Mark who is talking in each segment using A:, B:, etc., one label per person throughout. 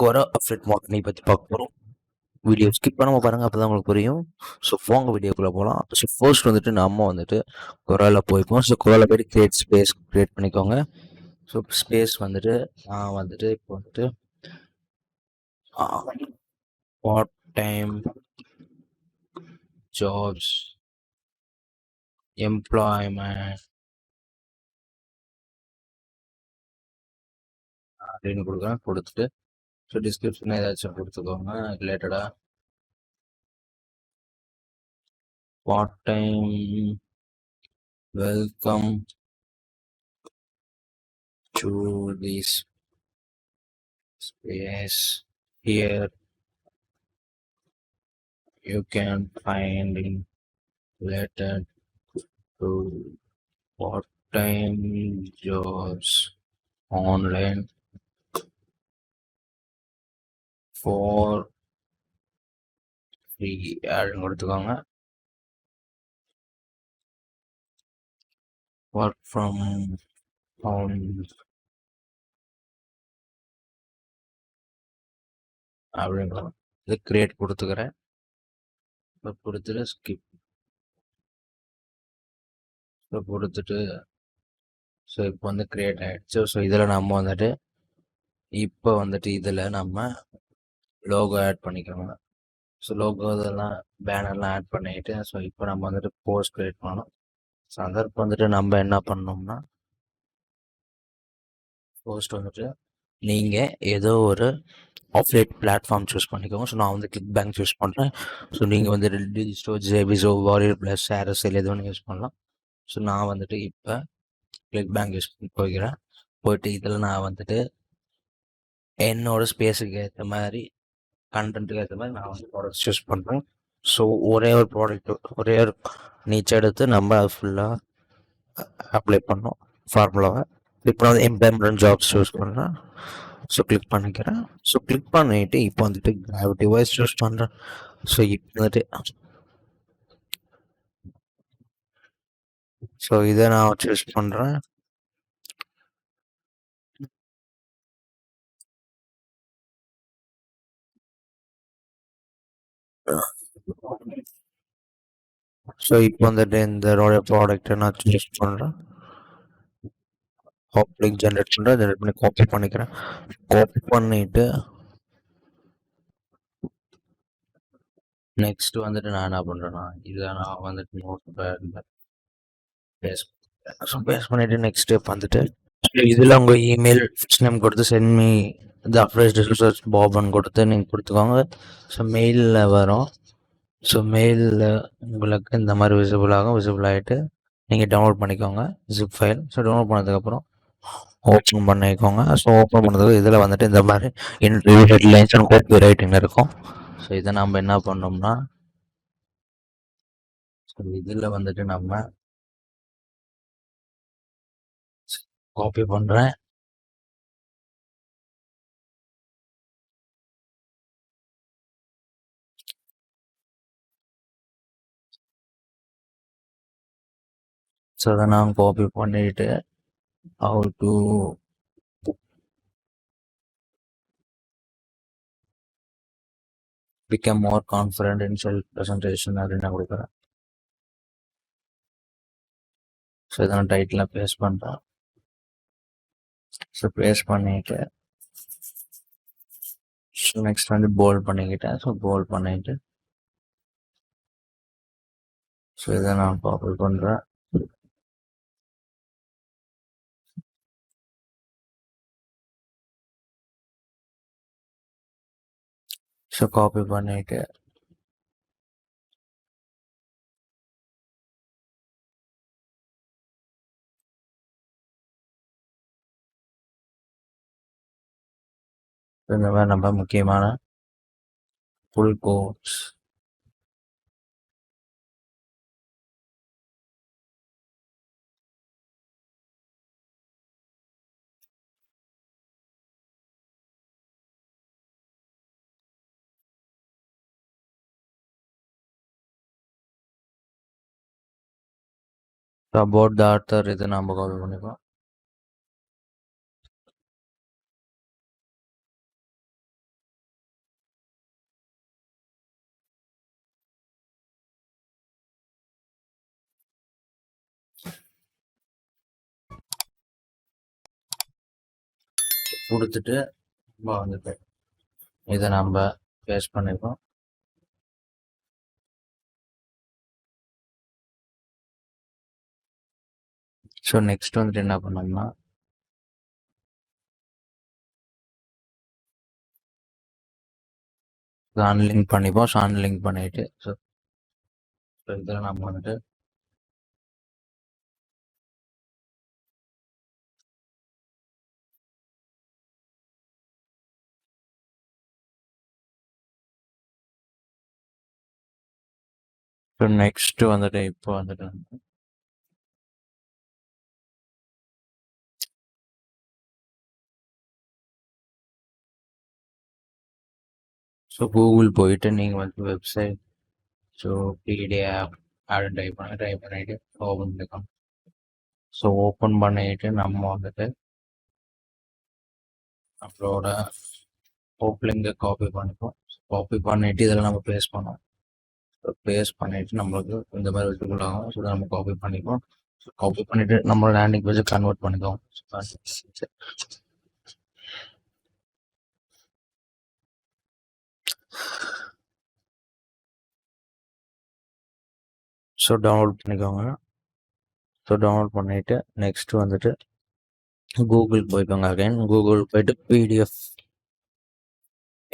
A: Quora affiliate marketing பத்தி பார்க்க போறோம். வீடியோ ஸ்கிப் பண்ணாம பாருங்க. அப்பதான் உங்களுக்கு புரியும். ஸோ போங்க வீடியோக்குள்ள போலாம். ஸோ ஃபர்ஸ்ட் வந்துட்டு நம்ம வந்துட்டு Quoraல போய்ப்போம். ஸோ Quoraல போயிட்டு கிரியேட் ஸ்பேஸ் கிரியேட் பண்ணிக்கோங்க. ஸோ ஸ்பேஸ் வந்துட்டு நான் வந்துட்டு இப்போ வந்துட்டு பார்ட் டைம் ஜாப்ஸ் எம்ப்ளாய்மெண்ட் அப்படின்னு கொடுக்குறேன். கொடுத்துட்டு ஸோ டிஸ்கிரிப்ஷன் ஏதாச்சும் கொடுத்துக்கோங்க ரிலேட்டடாக. Part time welcome to this space here you can find in related to part-time jobs online for free அப்படின்னு கொடுத்துக்கோங்க. ஒர்க் ஃப்ரம் ஹோம் அப்படிங்கிற இது கிரியேட் கொடுத்துக்கிறேன். இப்போ கொடுத்துட்டு ஸ்கிப் இப்போ கொடுத்துட்டு ஸோ இப்போ வந்து கிரியேட் ஆகிடுச்சு. ஸோ இதில் நம்ம வந்துட்டு இப்போ வந்துட்டு இதில் நம்ம லோகோ ஆட் பண்ணிக்கிறோங்க. ஸோ லோகோ இதெல்லாம் பேனர்லாம் ஆட் பண்ணிக்கிட்டு ஸோ இப்போ நம்ம வந்துட்டு போஸ்ட் கிரியேட் பண்ணணும். ஸோ அதற்கு வந்துட்டு நம்ம என்ன பண்ணோம்னா போஸ்ட் வந்துட்டு நீங்கள் ஏதோ ஒரு ஆஃப்லைட் பிளாட்ஃபார்ம் சூஸ் பண்ணிக்கோங்க. ஸோ நான் வந்து கிளிக் பேங்க் சூஸ் பண்ணுறேன். ஸோ நீங்கள் வந்து டிஜிஸ்டோ ஜேபிஸோ வாரியர் ப்ளஸ் ஷேரஸ் எது வேணும் யூஸ் பண்ணலாம். ஸோ நான் வந்துட்டு இப்போ கிளிக் பேங்க் யூஸ் பண்ணி போய்க்கிறேன். போயிட்டு இதில் நான் வந்துட்டு என்னோடய ஸ்பேஸுக்கு ஏற்ற மாதிரி கண்டென்ட்டுக்கு ஏற்ற மாதிரி நான் வந்து ப்ராடக்ட்ஸ் சூஸ் பண்ணுறேன். ஸோ ஒரே ஒரு ப்ராடக்ட் ஒரே ஒரு நீச் எடுத்து நம்ம அது ஃபுல்லாக அப்ளை பண்ணோம் ஃபார்முலாவை. இப்போ நான் வந்து எம்ப்ளாய்மெண்ட் ஜாப்ஸ் சூஸ் பண்ணுறேன். ஸோ கிளிக் பண்ணிக்கிறேன். ஸோ கிளிக் பண்ணிவிட்டு இப்போ வந்துட்டு கிராவிட்டி வைஸ் சூஸ் பண்ணுறேன். ஸோ இப்போ வந்துட்டு ஸோ இதை நான் சூஸ் பண்ணுறேன். ஸோ இப்போ வந்துட்டு இந்த ப்ராடக்ட்டை நான் சூஸ் பண்ணுறேன். லிங்க் ஜென்ரேட் பண்ணுறேன். ஜென்ரேட் பண்ணி காப்பி பண்ணிக்கிறேன். காப்பி பண்ணிவிட்டு நெக்ஸ்ட் வந்துட்டு நான் என்ன பண்ணுறேன்னா இதை நான் வந்துட்டு நோட் பேஸ் பண்ணிவிட்டு நெக்ஸ்ட் ஸ்டெப் வந்துட்டு இதில் உங்கள் இமெயில் ஃபர்ஸ்ட் நேம் கொடுத்து send me the appraise research பாப்னு கொடுத்து நீங்கள் கொடுத்துக்கோங்க. ஸோ மெயிலில் வரும். ஸோ மெயிலில் உங்களுக்கு இந்த மாதிரி விசிபிள் ஆகும். விசிபிள் ஆகிட்டு நீங்கள் டவுன்லோட் பண்ணிக்கோங்க ஜிப் ஃபைல். ஸோ டவுன்லோட் பண்ணதுக்கப்புறம் ஓப்பன் பண்ணிக்கோங்க. ஸோ ஓப்பன் பண்ணதுக்கு இதில் வந்துட்டு இந்த மாதிரி interview headlines and copy writing இருக்கும். ஸோ இதை நம்ம என்ன பண்ணோம்னா ஸோ இதில் வந்துட்டு நம்ம காப்பி பண்ணுறேன். ஸோ அதை நான் காப்பி பண்ணிட்டு how to become more confident in self presentation அப்படின்னு நான் கொடுக்குறேன். ஸோ இதை நான் டைட்டில் பேஸ்ட் பண்ணுறேன். ஸோ பேஸ்ட் பண்ணிட்டு ஸோ நெக்ஸ்ட் வந்து போல்ட் பண்ணிக்கிட்டேன். ஸோ போல்ட் பண்ணிட்டு ஸோ இதை நான் காப்பி பண்ணுறேன். ஸோ காப்பி பண்ணிட்டு இந்த மாதிரி நம்ம முக்கியமான full course about the author இதை நம்ம காப்பி பண்ணிக்கலாம். கொடுத்துட்டு நம்ம வந்துட்டு இதை நம்ம பேஸ்ட் பண்ணிப்போம். ஸோ நெக்ஸ்ட் வந்துட்டு என்ன பண்ணோம்னா அன்லிங்க் பண்ணிப்போம். ஸோ அன்லிங்க் பண்ணிட்டு ஸோ இதில் நம்ம வந்துட்டு ஸோ நெக்ஸ்ட்டு வந்துட்டு இப்போ வந்துட்டு ஸோ கூகுள் போயிட்டு நீங்கள் வந்து வெப்சைட் ஸோ பிடிஎஃப் அப்படின்னு டைப் பண்ணிவிட்டு ஓப்பன் பண்ணிக்கலாம். ஸோ ஓப்பன் பண்ணிட்டு நம்ம வந்துட்டு நம்மளோட லிங்கை காப்பி பண்ணிப்போம். காப்பி பண்ணிவிட்டு இதில் நம்ம பேஸ்ட் பண்ணோம். ஸோ பேஸ்ட் பண்ணிவிட்டு நம்மளுக்கு இந்த மாதிரி விசிபிள் ஆகும். ஸோ நம்ம காப்பி பண்ணிப்போம். ஸோ காப்பி பண்ணிவிட்டு நம்ம லேண்டிங் பேஜை கன்வெர்ட் பண்ணிக்குவோம். ஸோ டவுன்லோட் பண்ணிக்கோங்க. ஸோ டவுன்லோட் பண்ணிவிட்டு நெக்ஸ்ட்டு வந்துட்டு கூகுள் போய்க்கோங்க. அகைன் கூகுள் போயிட்டு பிடிஎஃப்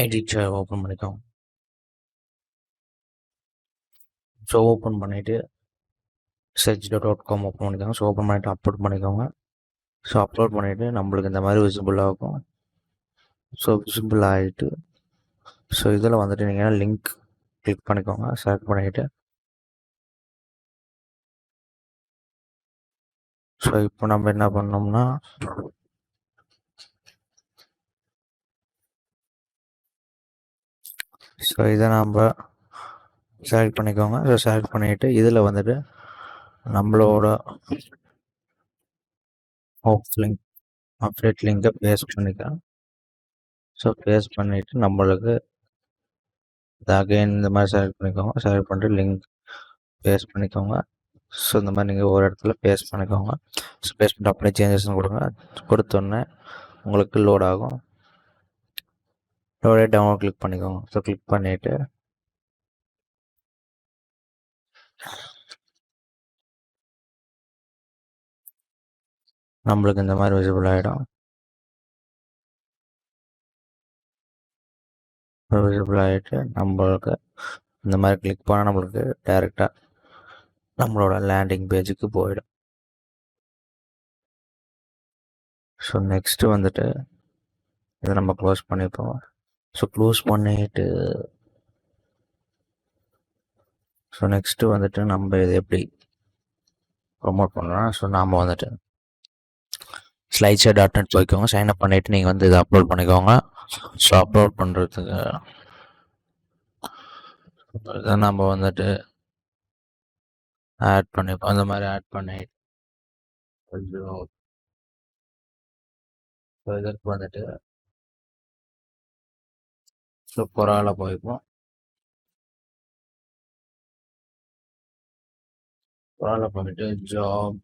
A: எடிட்டர் ஓப்பன் பண்ணிக்கோங்க. ஸோ ஓப்பன் பண்ணிவிட்டு search.com ஓப்பன் பண்ணிக்கோங்க. ஸோ ஓப்பன் பண்ணிவிட்டு அப்லோட் பண்ணிக்கோங்க. ஸோ அப்லோட் பண்ணிவிட்டு நம்மளுக்கு இந்த மாதிரி விசிபிள் ஆகும். ஸோ விசிபிள் ஆகிட்டு ஸோ இதில் வந்துட்டு நீங்கள் லிங்க் கிளிக் பண்ணிக்கோங்க. செலக்ட் பண்ணிவிட்டு ஸோ இப்போ நம்ம என்ன பண்ணோம்னா ஸோ இதை நம்ம செலக்ட் பண்ணிக்கோங்க. ஸோ செலக்ட் பண்ணிவிட்டு இதில் வந்துட்டு நம்மளோட லிங்க் அப்டேட் லிங்கை பேஸ்ட் பண்ணிக்கலாம். ஸோ பேஸ்ட் பண்ணிவிட்டு நம்மளுக்கு அகைன் இந்த மாதிரி செலக்ட் பண்ணிக்கோங்க. செலக்ட் பண்ணிட்டு லிங்க் பேஸ்ட் பண்ணிக்கோங்க. ஸோ இந்த மாதிரி நீங்கள் ஒரு இடத்துல பேஸ்ட் பண்ணிக்கோங்க. ஸோ பேஸ்ட் பண்ணிட்டு அப்படியே சேஞ்சஸ் கொடுங்க. கொடுத்தோன்னே உங்களுக்கு லோட் ஆகும். லோடே டவுன்லோட் கிளிக் பண்ணிக்கோங்க. ஸோ கிளிக் பண்ணிவிட்டு நம்மளுக்கு இந்த மாதிரி விசிபிள் ஆகிடும். விசிபிள் ஆகிட்டு நம்மளுக்கு இந்த மாதிரி கிளிக் பண்ணால் நம்மளுக்கு டைரெக்டாக நம்மளோட லேண்டிங் பேஜுக்கு போயிடும். ஸோ நெக்ஸ்ட்டு வந்துட்டு இதை நம்ம க்ளோஸ் பண்ணிப்போம். ஸோ க்ளோஸ் பண்ணிவிட்டு ஸோ நெக்ஸ்ட்டு வந்துட்டு நம்ம இதை எப்படி ப்ரொமோட் பண்ணலாம். ஸோ நாம் வந்துட்டு slideshare.net போய்க்கோங்க. சைன் அப் பண்ணிவிட்டு நீங்கள் வந்து இதை அப்லோட் பண்ணிக்கோங்க. ஸோ அப்லோட் பண்ணுறதுக்கு இதை நம்ம வந்துட்டு ஆட் பண்ணிப்போம். அந்த மாதிரி ஆட் பண்ணி ஸோ இதற்கு வந்துட்டு ஸோ கொரால போய்ப்போம். கொரால போயிட்டு ஜாப்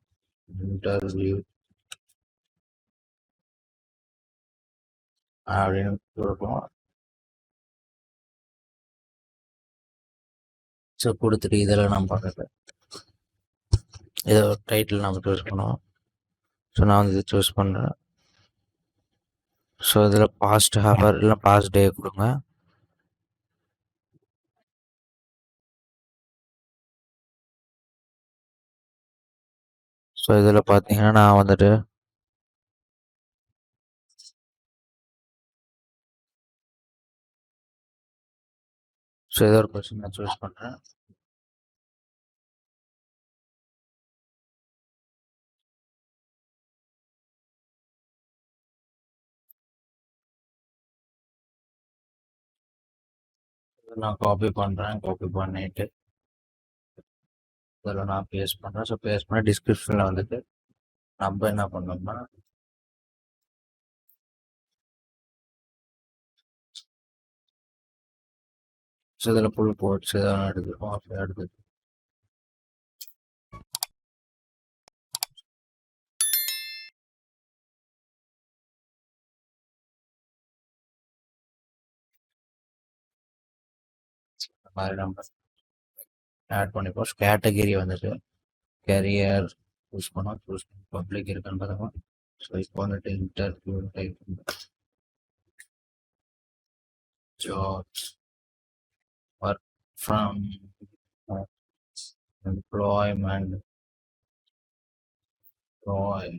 A: இன்டர்வியூ அப்படின்னு கொடுப்போம். ஸோ கொடுத்துட்டு இதில் நம்ம பார்க்குறது இதை டைட்டில் நம்ம சூஸ் பண்ணுவோம். ஸோ நான் வந்து இது சூஸ் பண்ணுறேன். ஸோ இதில் பாஸ்ட் ஹவர் இல்லை பாஸ்ட் டே கொடுங்க. ஸோ இதில் பார்த்தீங்கன்னா நான் வந்துட்டு ஸோ ஏதோ ஒரு கொஸ்டின் நான் சூஸ் பண்ணுறேன். நான் காப்பி பண்ணுறேன். காப்பி பண்ணிவிட்டு இதில் நான் பேஸ்ட் பண்ணுறேன். ஸோ பேஸ்ட் பண்ணி டிஸ்கிரிப்ஷனில் வந்துட்டு நம்ம என்ன பண்ணோம்னா ஸோ இதில் ஃபுல் கோட்ஸ் இதெல்லாம் எடுத்துப்போம். இந்த மாதிரி நம்ம ஆட் பண்ணிப்போம். கேட்டகிரி வந்துட்டு கேரியர் சூஸ் பண்ணோம். சூஸ் பண்ணி பப்ளிக் இருக்குன்னு பார்த்தோம். ஸோ இப்போ வந்துட்டு interview type jobs work from employment employ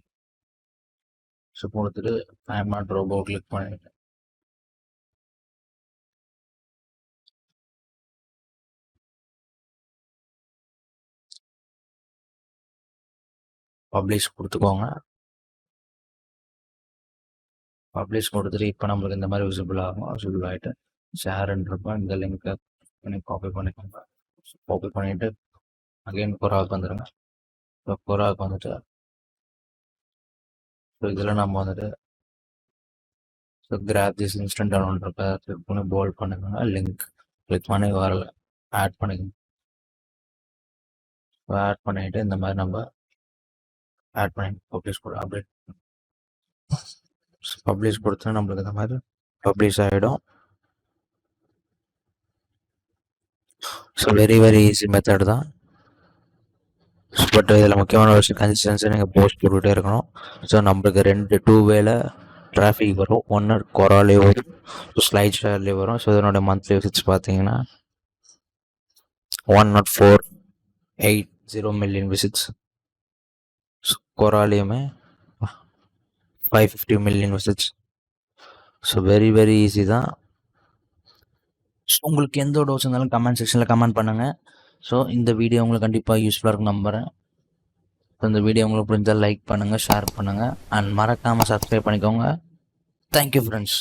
A: so கொடுத்துட்டு ஐம் நாட் ரோபோ கிளிக் பண்ணிட்டு பப்ளிஷ் கொடுத்துக்கோங்க. பப்ளிஷ் கொடுத்துட்டு இப்போ நம்மளுக்கு இந்த மாதிரி விசிபிள் ஆகும். விசிபிள் ஆகிட்டு ஷேர்ன்றப்ப இந்த லிங்க்கை பண்ணி காப்பி பண்ணிக்கோங்க. காப்பி பண்ணிவிட்டு அகைன் கொராவுக்கு வந்துடுங்க. ஸோ கொராவுக்கு வந்துட்டு ஸோ இதில் நம்ம வந்துட்டு ஸோ கிராப் திஸ் இன்ஸ்டன்ட் டவுன்லோட்றப்ப கிளிக் பண்ணி போல்ட் பண்ணிக்கோங்க. லிங்க் கிளிக் பண்ணி வரல ஆட் பண்ணிக்கோங்க. ஆட் பண்ணிவிட்டு இந்த மாதிரி நம்ம ஆட் பண்ணி பப்ளிஷ் கொடு அப்டேட் பப்ளிஷ் கொடுத்தா நம்மளுக்கு இந்த மாதிரி பப்ளிஷ் ஆகிடும். So very very easy method தான். பட் இதில் முக்கியமான விஷயம் கன்சிஸ்டன்சி நீங்கள் போஸ்ட் போட்டுகிட்டே இருக்கணும். ஸோ நம்மளுக்கு 2 வேல டிராஃபிக் வரும். ஒன்று கொராலே வரும், ஸ்லைட் ஷேர்லேயே வரும். ஸோ இதனுடைய மந்த்லி விசிட்ஸ் பார்த்தீங்கன்னா 104,880 மில்லியன் விசிட்ஸ். கொராலேயுமே 550 million visits. So very very easy தான். ஸோ உங்களுக்கு எந்த ஒரு டவுட்ஸ் இருந்தாலும் கமெண்ட் செக்ஷனில் கமெண்ட் பண்ணுங்கள். ஸோ இந்த வீடியோ உங்களுக்கு கண்டிப்பாக யூஸ்ஃபுல்லாக இருக்கும் நம்புகிறேன். ஸோ இந்த வீடியோ உங்களுக்கு புரிஞ்சால் லைக் பண்ணுங்கள், ஷேர் பண்ணுங்கள் அண்ட் மறக்காமல் சப்ஸ்கிரைப் பண்ணிக்கோங்க. Thank you friends.